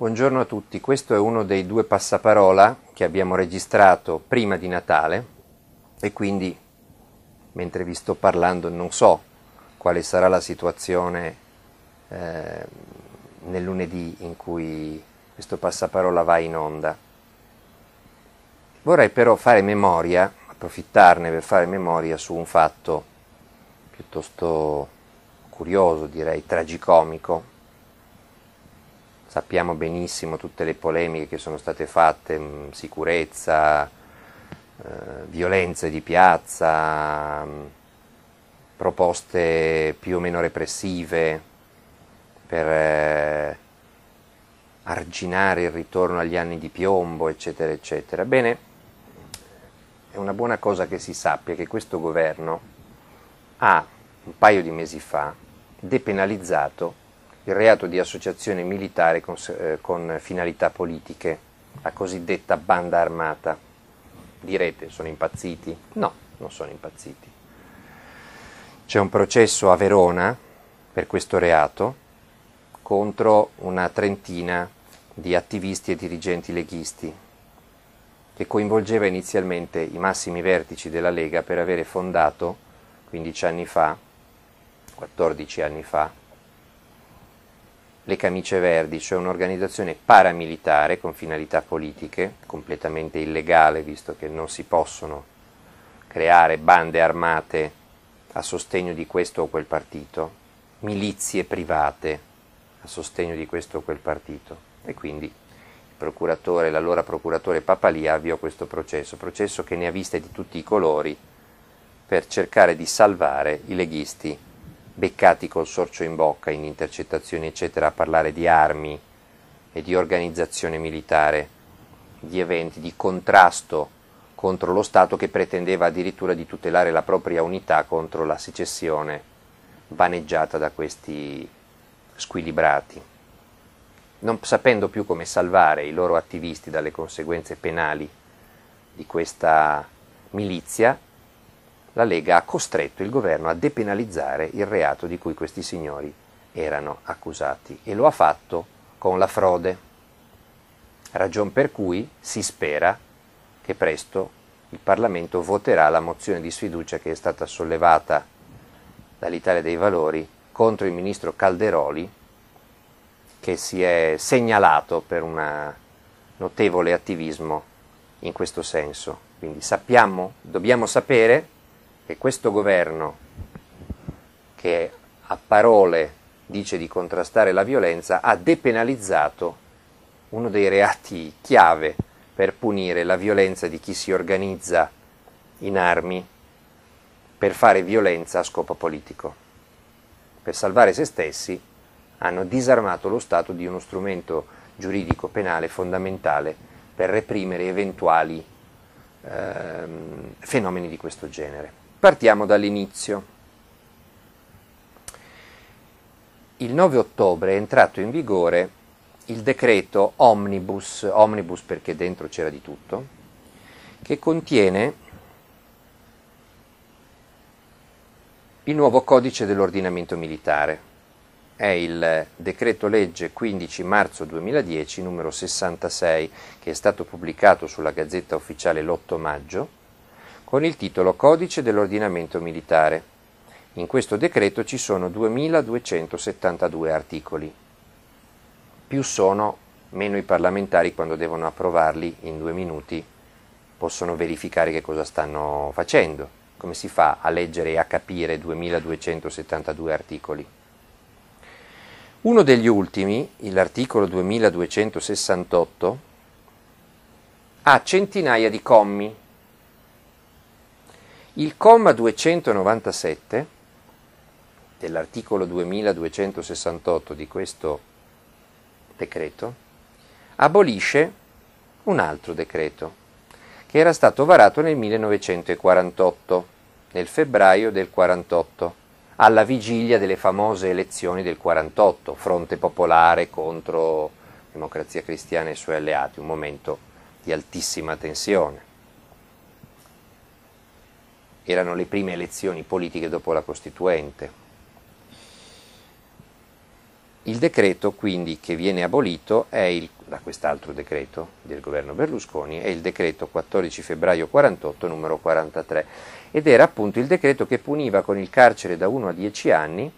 Buongiorno a tutti, questo è uno dei due passaparola che abbiamo registrato prima di Natale e quindi mentre vi sto parlando non so quale sarà la situazione nel lunedì in cui questo passaparola va in onda. Vorrei però fare memoria, approfittarne per fare memoria su un fatto piuttosto curioso, direi tragicomico. Sappiamo benissimo tutte le polemiche che sono state fatte, sicurezza, violenze di piazza, proposte più o meno repressive per arginare il ritorno agli anni di piombo, eccetera, eccetera. Bene, è una buona cosa che si sappia che questo governo ha, un paio di mesi fa, depenalizzato il reato di associazione militare con finalità politiche, la cosiddetta banda armata. Direte, sono impazziti? No, non sono impazziti. C'è un processo a Verona per questo reato contro una trentina di attivisti e dirigenti leghisti, che coinvolgeva inizialmente i massimi vertici della Lega per avere fondato 15 anni fa, 14 anni fa, le Camicie Verdi, cioè un'organizzazione paramilitare con finalità politiche, completamente illegale visto che non si possono creare bande armate a sostegno di questo o quel partito, milizie private a sostegno di questo o quel partito. E quindi il procuratore, l'allora procuratore Papalia avviò questo processo che ne ha viste di tutti i colori per cercare di salvare i leghisti beccati col sorcio in bocca in intercettazioni eccetera a parlare di armi e di organizzazione militare, di eventi, di contrasto contro lo Stato che pretendeva addirittura di tutelare la propria unità contro la secessione vaneggiata da questi squilibrati. Non sapendo più come salvare i loro attivisti dalle conseguenze penali di questa milizia, la Lega ha costretto il governo a depenalizzare il reato di cui questi signori erano accusati e lo ha fatto con la frode, ragion per cui si spera che presto il Parlamento voterà la mozione di sfiducia che è stata sollevata dall'Italia dei Valori contro il ministro Calderoli, che si è segnalato per un notevole attivismo in questo senso. Quindi dobbiamo sapere che questo governo, che a parole dice di contrastare la violenza, ha depenalizzato uno dei reati chiave per punire la violenza di chi si organizza in armi per fare violenza a scopo politico. Per salvare se stessi hanno disarmato lo Stato di uno strumento giuridico penale fondamentale per reprimere eventuali fenomeni di questo genere. Partiamo dall'inizio. Il 9 ottobre è entrato in vigore il decreto Omnibus perché dentro c'era di tutto, che contiene il nuovo codice dell'ordinamento militare. È il decreto legge 15 marzo 2010, numero 66, che è stato pubblicato sulla Gazzetta Ufficiale l'8 maggio, con il titolo Codice dell'ordinamento militare. In questo decreto ci sono 2272 articoli. Più sono, meno i parlamentari quando devono approvarli in 2 minuti possono verificare che cosa stanno facendo. Come si fa a leggere e a capire 2272 articoli? Uno degli ultimi, l'articolo 2268, ha centinaia di commi. Il comma 297 dell'articolo 2268 di questo decreto abolisce un altro decreto che era stato varato nel 1948, nel febbraio del 48, alla vigilia delle famose elezioni del 48, Fronte Popolare contro Democrazia Cristiana e i suoi alleati, un momento di altissima tensione. Erano le prime elezioni politiche dopo la Costituente. Il decreto quindi che viene abolito da quest'altro decreto del governo Berlusconi è il decreto 14 febbraio 48 numero 43 ed era appunto il decreto che puniva con il carcere da 1 a 10 anni,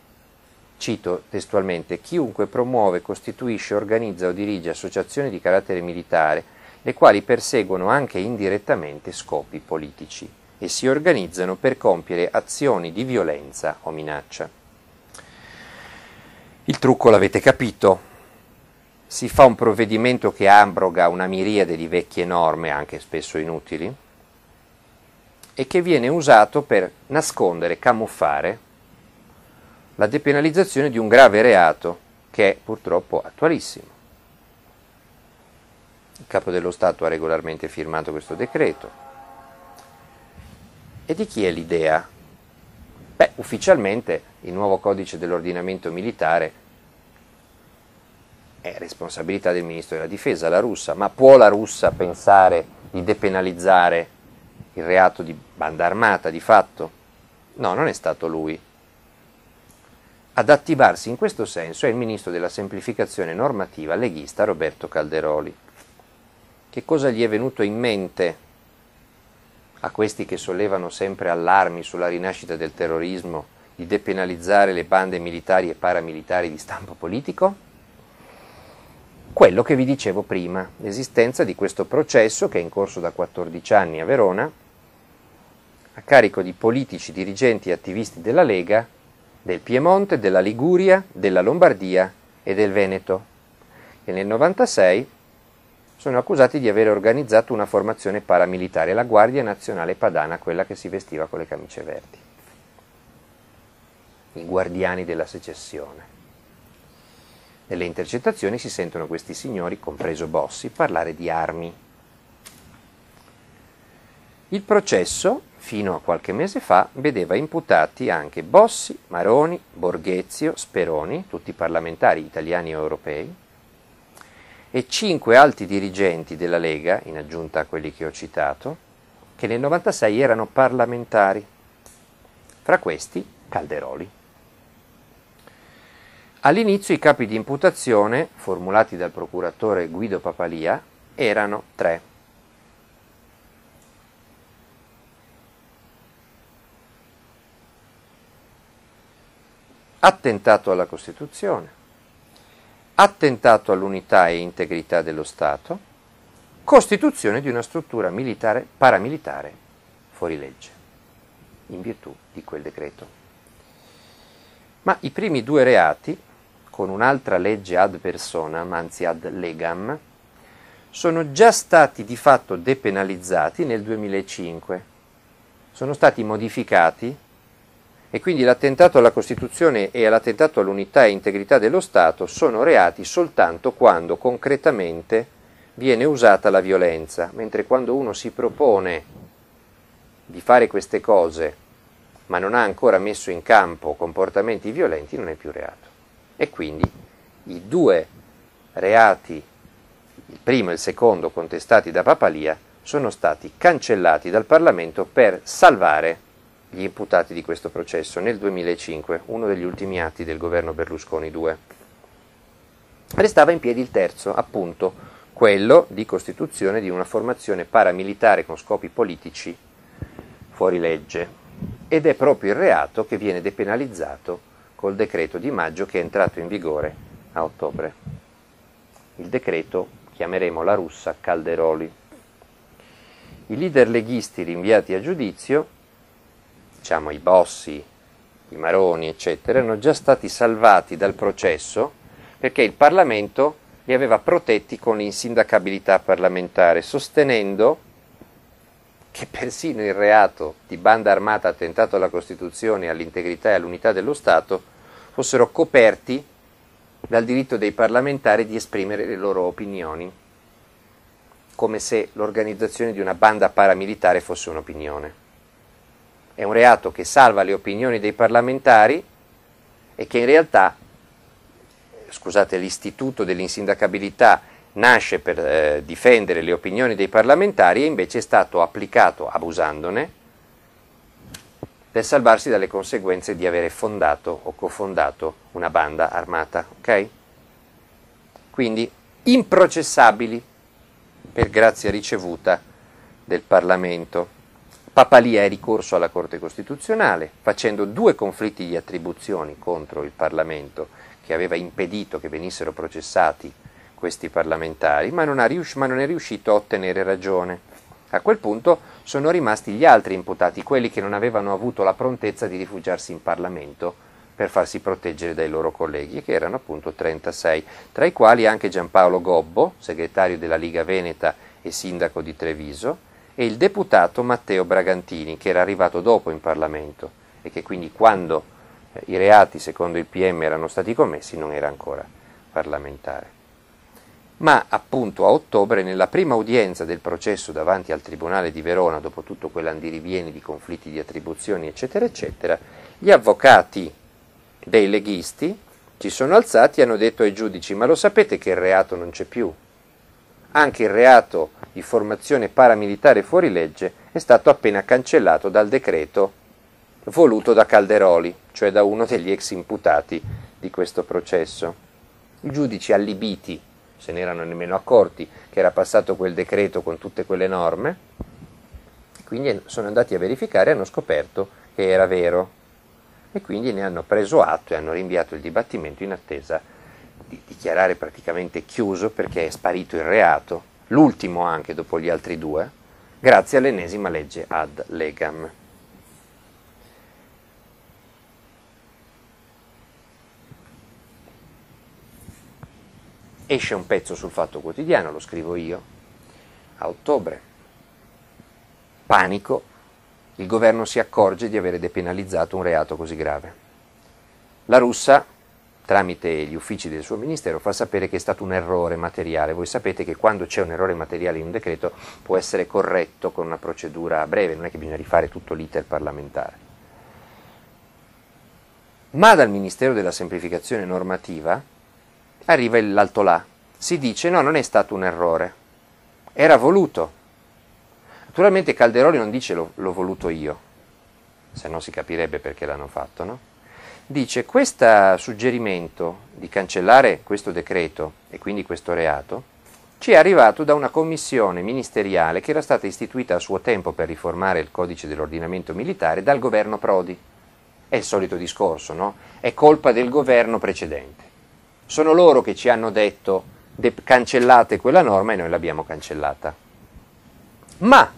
cito testualmente, chiunque promuove, costituisce, organizza o dirige associazioni di carattere militare, le quali perseguono anche indirettamente scopi politici e si organizzano per compiere azioni di violenza o minaccia. Il trucco l'avete capito, si fa un provvedimento che abroga una miriade di vecchie norme, anche spesso inutili, e che viene usato per nascondere, camuffare la depenalizzazione di un grave reato che è purtroppo attualissimo. Il Capo dello Stato ha regolarmente firmato questo decreto. E di chi è l'idea? Beh, ufficialmente il nuovo codice dell'ordinamento militare è responsabilità del Ministro della Difesa, la Russa, ma può la Russia pensare di depenalizzare il reato di banda armata di fatto? No, non è stato lui. Ad attivarsi in questo senso è il Ministro della Semplificazione Normativa leghista Roberto Calderoli. Che cosa gli è venuto in mente a questi che sollevano sempre allarmi sulla rinascita del terrorismo di depenalizzare le bande militari e paramilitari di stampo politico? Quello che vi dicevo prima, l'esistenza di questo processo che è in corso da 14 anni a Verona, a carico di politici, dirigenti e attivisti della Lega, del Piemonte, della Liguria, della Lombardia e del Veneto, che nel 1996 sono accusati di aver organizzato una formazione paramilitare, la Guardia Nazionale Padana, quella che si vestiva con le camicie verdi. I guardiani della secessione. Nelle intercettazioni si sentono questi signori, compreso Bossi, parlare di armi. Il processo, fino a qualche mese fa, vedeva imputati anche Bossi, Maroni, Borghezio, Speroni, tutti parlamentari italiani e europei, e 5 alti dirigenti della Lega, in aggiunta a quelli che ho citato, che nel 1996 erano parlamentari. Fra questi Calderoli. All'inizio i capi di imputazione, formulati dal procuratore Guido Papalia, erano 3. Attentato alla Costituzione, attentato all'unità e integrità dello Stato, costituzione di una struttura militare paramilitare fuori legge, in virtù di quel decreto. Ma i primi 2 reati, con un'altra legge ad personam, anzi ad legam, sono già stati di fatto depenalizzati nel 2005, sono stati modificati e quindi l'attentato alla Costituzione e l'attentato all'unità e integrità dello Stato sono reati soltanto quando concretamente viene usata la violenza, mentre quando uno si propone di fare queste cose ma non ha ancora messo in campo comportamenti violenti non è più reato. E quindi i 2 reati, il primo e il secondo contestati da Papalia, sono stati cancellati dal Parlamento per salvare gli imputati di questo processo nel 2005, uno degli ultimi atti del governo Berlusconi II. Restava in piedi il terzo, appunto, quello di costituzione di una formazione paramilitare con scopi politici fuori legge. Ed è proprio il reato che viene depenalizzato col decreto di maggio che è entrato in vigore a ottobre. Il decreto chiameremo la Russa Calderoli. I leader leghisti rinviati a giudizio, diciamo i Bossi, i Maroni, eccetera, erano già stati salvati dal processo perché il Parlamento li aveva protetti con l'insindacabilità parlamentare, sostenendo che persino il reato di banda armata attentato alla Costituzione, all'integrità e all'unità dello Stato fossero coperti dal diritto dei parlamentari di esprimere le loro opinioni, come se l'organizzazione di una banda paramilitare fosse un'opinione. È un reato che salva le opinioni dei parlamentari e che in realtà, scusate, l'istituto dell'insindacabilità nasce per difendere le opinioni dei parlamentari e invece è stato applicato, abusandone, per salvarsi dalle conseguenze di avere fondato o cofondato una banda armata. Ok? quindi improcessabili per grazia ricevuta del Parlamento. Papalì è ricorso alla Corte Costituzionale, facendo 2 conflitti di attribuzioni contro il Parlamento, che aveva impedito che venissero processati questi parlamentari, ma non è riuscito a ottenere ragione. A quel punto sono rimasti gli altri imputati, quelli che non avevano avuto la prontezza di rifugiarsi in Parlamento per farsi proteggere dai loro colleghi, che erano appunto 36, tra i quali anche Giampaolo Gobbo, segretario della Liga Veneta e sindaco di Treviso, e il deputato Matteo Bragantini, che era arrivato dopo in Parlamento e che quindi quando i reati secondo il PM erano stati commessi non era ancora parlamentare. Ma appunto a ottobre, nella prima udienza del processo davanti al Tribunale di Verona, dopo tutto quell'andirivieni di conflitti di attribuzioni eccetera eccetera, gli avvocati dei leghisti ci sono alzati e hanno detto ai giudici: ma lo sapete che il reato non c'è più? Anche il reato di formazione paramilitare fuori legge è stato appena cancellato dal decreto voluto da Calderoli, cioè da uno degli ex imputati di questo processo. I giudici allibiti se ne erano nemmeno accorti che era passato quel decreto con tutte quelle norme, quindi sono andati a verificare e hanno scoperto che era vero, e quindi ne hanno preso atto e hanno rinviato il dibattimento in attesa di dichiarare praticamente chiuso, perché è sparito il reato, l'ultimo anche dopo gli altri 2, grazie all'ennesima legge ad legam. Esce un pezzo sul Fatto Quotidiano, lo scrivo io, a ottobre. Panico, il governo si accorge di avere depenalizzato un reato così grave. La Russa, tramite gli uffici del suo ministero, fa sapere che è stato un errore materiale. Voi sapete che quando c'è un errore materiale in un decreto può essere corretto con una procedura breve, non è che bisogna rifare tutto l'iter parlamentare. Ma dal Ministero della Semplificazione Normativa arriva l'altolà, si dice no, non è stato un errore, era voluto. Naturalmente Calderoli non dice l'ho voluto io, se no si capirebbe perché l'hanno fatto, no? Dice: questo suggerimento di cancellare questo decreto e quindi questo reato ci è arrivato da una commissione ministeriale che era stata istituita a suo tempo per riformare il codice dell'ordinamento militare dal governo Prodi. È il solito discorso, no? È colpa del governo precedente. Sono loro che ci hanno detto cancellate quella norma e noi l'abbiamo cancellata. Ma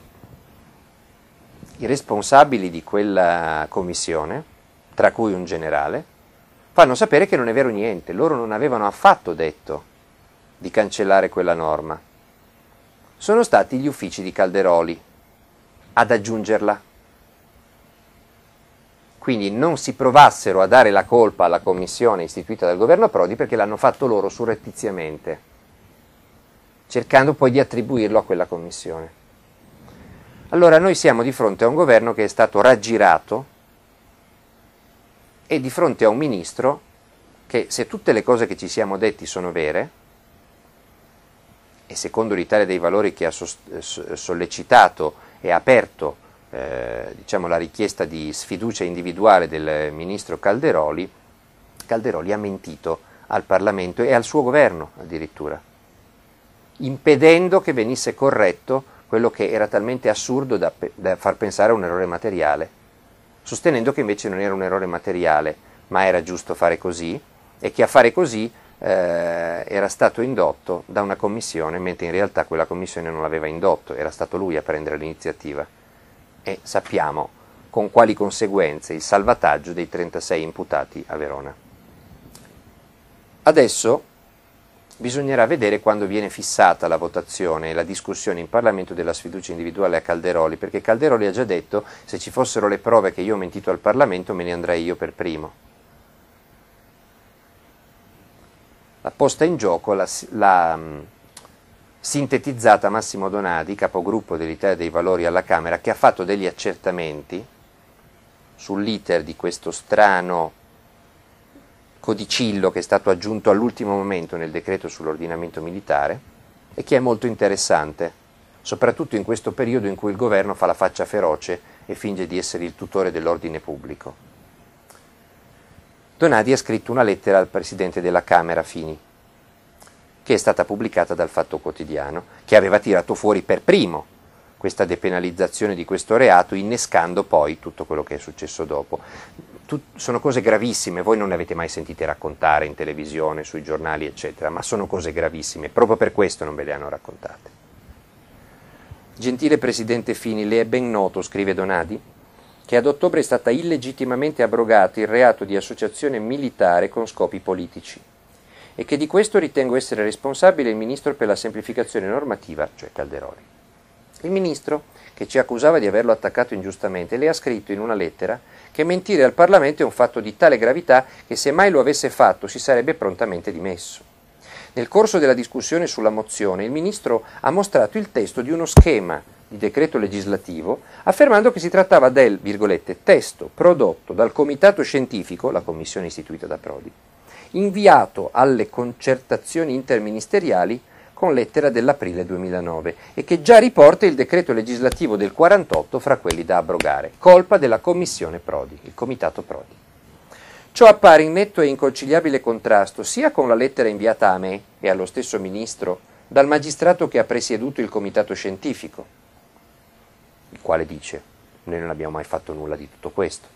i responsabili di quella commissione, tra cui un generale, fanno sapere che non è vero niente, loro non avevano affatto detto di cancellare quella norma. Sono stati gli uffici di Calderoli ad aggiungerla. Quindi non si provassero a dare la colpa alla commissione istituita dal governo Prodi, perché l'hanno fatto loro surrettiziamente, cercando poi di attribuirlo a quella commissione. Allora noi siamo di fronte a un governo che è stato raggirato e di fronte a un ministro che, se tutte le cose che ci siamo detti sono vere, e secondo l'Italia dei Valori che ha sollecitato e aperto la richiesta di sfiducia individuale del ministro Calderoli, Calderoli ha mentito al Parlamento e al suo governo addirittura, impedendo che venisse corretto quello che era talmente assurdo da far pensare a un errore materiale, sostenendo che invece non era un errore materiale, ma era giusto fare così, e che a fare così era stato indotto da una commissione, mentre in realtà quella commissione non l'aveva indotto, era stato lui a prendere l'iniziativa. E sappiamo con quali conseguenze: il salvataggio dei 36 imputati a Verona. Adesso bisognerà vedere quando viene fissata la votazione e la discussione in Parlamento della sfiducia individuale a Calderoli, perché Calderoli ha già detto: se ci fossero le prove che io ho mentito al Parlamento me ne andrei io per primo. La posta in gioco l'ha sintetizzata Massimo Donadi, capogruppo dell'Italia dei Valori alla Camera, che ha fatto degli accertamenti sull'iter di questo strano codicillo che è stato aggiunto all'ultimo momento nel decreto sull'ordinamento militare e che è molto interessante, soprattutto in questo periodo in cui il governo fa la faccia feroce e finge di essere il tutore dell'ordine pubblico. Donadi ha scritto una lettera al Presidente della Camera, Fini, che è stata pubblicata dal Fatto Quotidiano, che aveva tirato fuori per primo questa depenalizzazione di questo reato, innescando poi tutto quello che è successo dopo. Sono cose gravissime, voi non le avete mai sentite raccontare in televisione, sui giornali, eccetera, ma sono cose gravissime, proprio per questo non ve le hanno raccontate. Gentile Presidente Fini, le è ben noto, scrive Donadi, che ad ottobre è stata illegittimamente abrogato il reato di associazione militare con scopi politici e che di questo ritengo essere responsabile il Ministro per la semplificazione normativa, cioè Calderoli. Il Ministro, che ci accusava di averlo attaccato ingiustamente, le ha scritto in una lettera che mentire al Parlamento è un fatto di tale gravità che se mai lo avesse fatto si sarebbe prontamente dimesso. Nel corso della discussione sulla mozione, il Ministro ha mostrato il testo di uno schema di decreto legislativo, affermando che si trattava del, virgolette, testo prodotto dal Comitato Scientifico, la commissione istituita da Prodi, inviato alle concertazioni interministeriali con lettera dell'aprile 2009 e che già riporta il decreto legislativo del 48 fra quelli da abrogare, colpa della commissione Prodi, il Comitato Prodi. Ciò appare in netto e inconciliabile contrasto sia con la lettera inviata a me e allo stesso Ministro dal magistrato che ha presieduto il Comitato Scientifico, il quale dice: noi non abbiamo mai fatto nulla di tutto questo,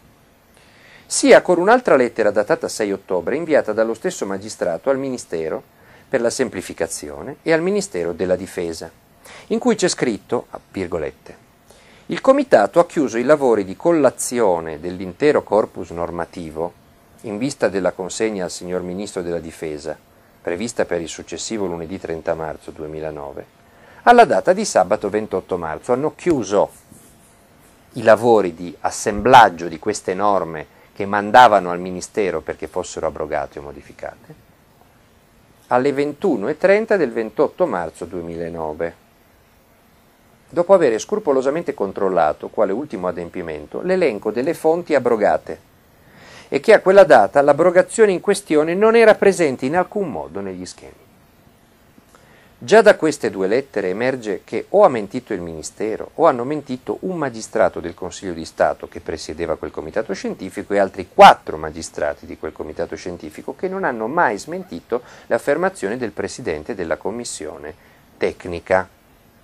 sia con un'altra lettera datata 6 ottobre inviata dallo stesso magistrato al Ministero per la semplificazione e al Ministero della Difesa, in cui c'è scritto, virgolette, il Comitato ha chiuso i lavori di collazione dell'intero corpus normativo in vista della consegna al signor Ministro della Difesa, prevista per il successivo lunedì 30 marzo 2009, alla data di sabato 28 marzo. Hanno chiuso i lavori di assemblaggio di queste norme che mandavano al Ministero perché fossero abrogate o modificate alle 21:30 del 28 marzo 2009, dopo aver scrupolosamente controllato, quale ultimo adempimento, l'elenco delle fonti abrogate e che a quella data l'abrogazione in questione non era presente in alcun modo negli schemi. Già da queste due lettere emerge che o ha mentito il Ministero o hanno mentito un magistrato del Consiglio di Stato che presiedeva quel comitato scientifico e altri 4 magistrati di quel comitato scientifico che non hanno mai smentito le affermazioni del Presidente della Commissione Tecnica,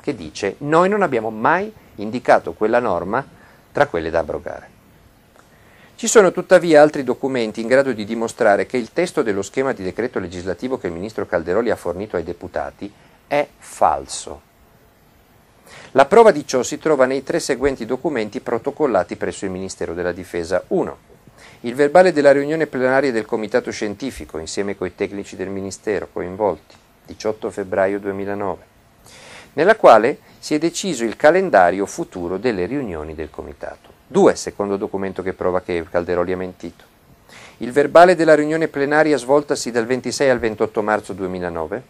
che dice: noi non abbiamo mai indicato quella norma tra quelle da abrogare. Ci sono tuttavia altri documenti in grado di dimostrare che il testo dello schema di decreto legislativo che il Ministro Calderoli ha fornito ai deputati è falso. La prova di ciò si trova nei 3 seguenti documenti protocollati presso il Ministero della Difesa. 1. Il verbale della riunione plenaria del Comitato Scientifico, insieme coi tecnici del Ministero coinvolti, 18 febbraio 2009, nella quale si è deciso il calendario futuro delle riunioni del Comitato. 2. Secondo documento che prova che Calderoli ha mentito. Il verbale della riunione plenaria svoltasi dal 26 al 28 marzo 2009,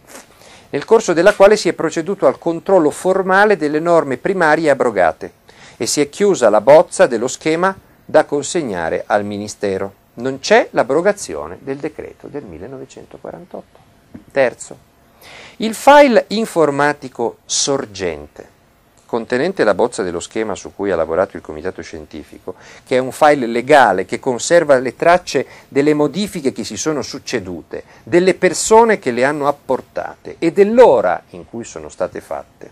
nel corso della quale si è proceduto al controllo formale delle norme primarie abrogate e si è chiusa la bozza dello schema da consegnare al Ministero. Non c'è l'abrogazione del decreto del 1948. Terzo, il file informatico sorgente contenente la bozza dello schema su cui ha lavorato il Comitato Scientifico, che è un file legale che conserva le tracce delle modifiche che si sono succedute, delle persone che le hanno apportate e dell'ora in cui sono state fatte.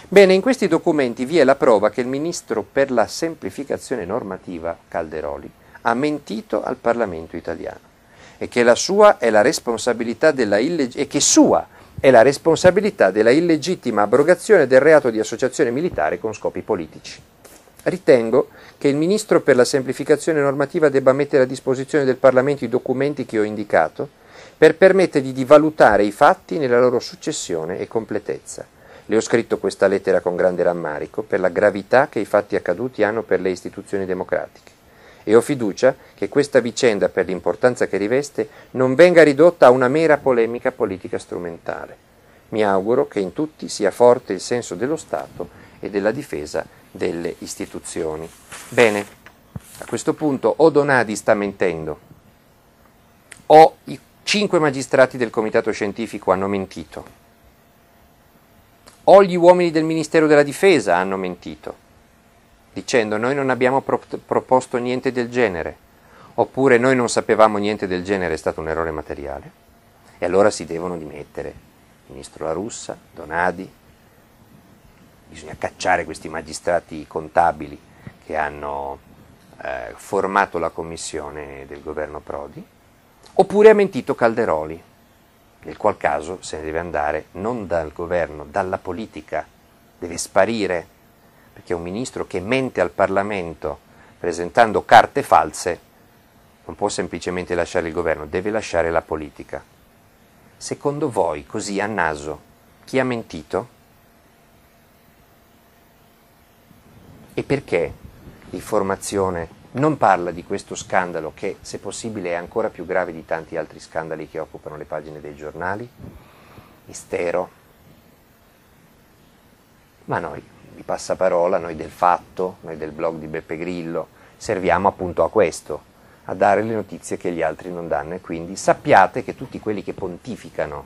Bene, in questi documenti vi è la prova che il Ministro per la semplificazione normativa, Calderoli, ha mentito al Parlamento italiano e che la sua è la responsabilità della illegittima abrogazione del reato di associazione militare con scopi politici. Ritengo che il Ministro per la semplificazione normativa debba mettere a disposizione del Parlamento i documenti che ho indicato per permettergli di valutare i fatti nella loro successione e completezza. Le ho scritto questa lettera con grande rammarico per la gravità che i fatti accaduti hanno per le istituzioni democratiche e ho fiducia che questa vicenda, per l'importanza che riveste, non venga ridotta a una mera polemica politica strumentale. Mi auguro che in tutti sia forte il senso dello Stato e della difesa delle istituzioni. Bene, a questo punto o Donadi sta mentendo, o i 5 magistrati del Comitato Scientifico hanno mentito, o gli uomini del Ministero della Difesa hanno mentito, dicendo noi non abbiamo proposto niente del genere, oppure noi non sapevamo niente del genere, è stato un errore materiale, e allora si devono dimettere ministro La Russa, Donadi, bisogna cacciare questi magistrati contabili che hanno formato la commissione del governo Prodi, oppure ha mentito Calderoli, nel qual caso se ne deve andare non dal governo, dalla politica, deve sparire, perché un ministro che mente al Parlamento presentando carte false non può semplicemente lasciare il governo, deve lasciare la politica. Secondo voi, così a naso, chi ha mentito? E perché l'informazione non parla di questo scandalo che, se possibile, è ancora più grave di tanti altri scandali che occupano le pagine dei giornali? Mistero. Ma noi di Passaparola, noi del Fatto, noi del blog di Beppe Grillo, serviamo appunto a questo, a dare le notizie che gli altri non danno, e quindi sappiate che tutti quelli che pontificano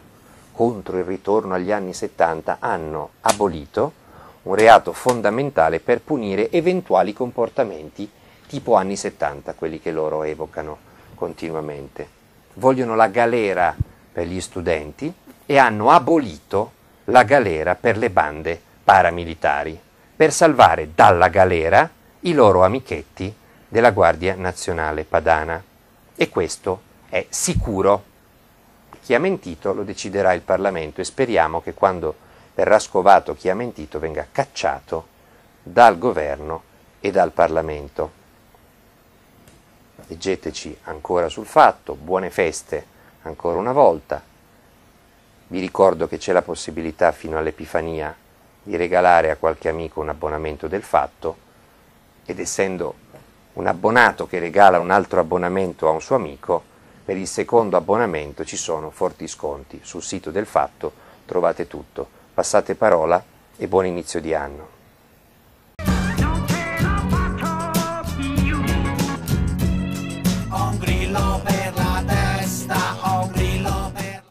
contro il ritorno agli anni 70 hanno abolito un reato fondamentale per punire eventuali comportamenti tipo anni 70, quelli che loro evocano continuamente. Vogliono la galera per gli studenti e hanno abolito la galera per le bande paramilitari, per salvare dalla galera i loro amichetti della Guardia Nazionale Padana. E questo è sicuro. Chi ha mentito lo deciderà il Parlamento, e speriamo che quando verrà scovato chi ha mentito venga cacciato dal governo e dal Parlamento. Leggeteci ancora sul Fatto, buone feste ancora una volta. Vi ricordo che c'è la possibilità fino all'Epifania di regalare a qualche amico un abbonamento del Fatto, ed essendo un abbonato che regala un altro abbonamento a un suo amico, per il secondo abbonamento ci sono forti sconti. Sul sito del Fatto trovate tutto. Passate parola e buon inizio di anno.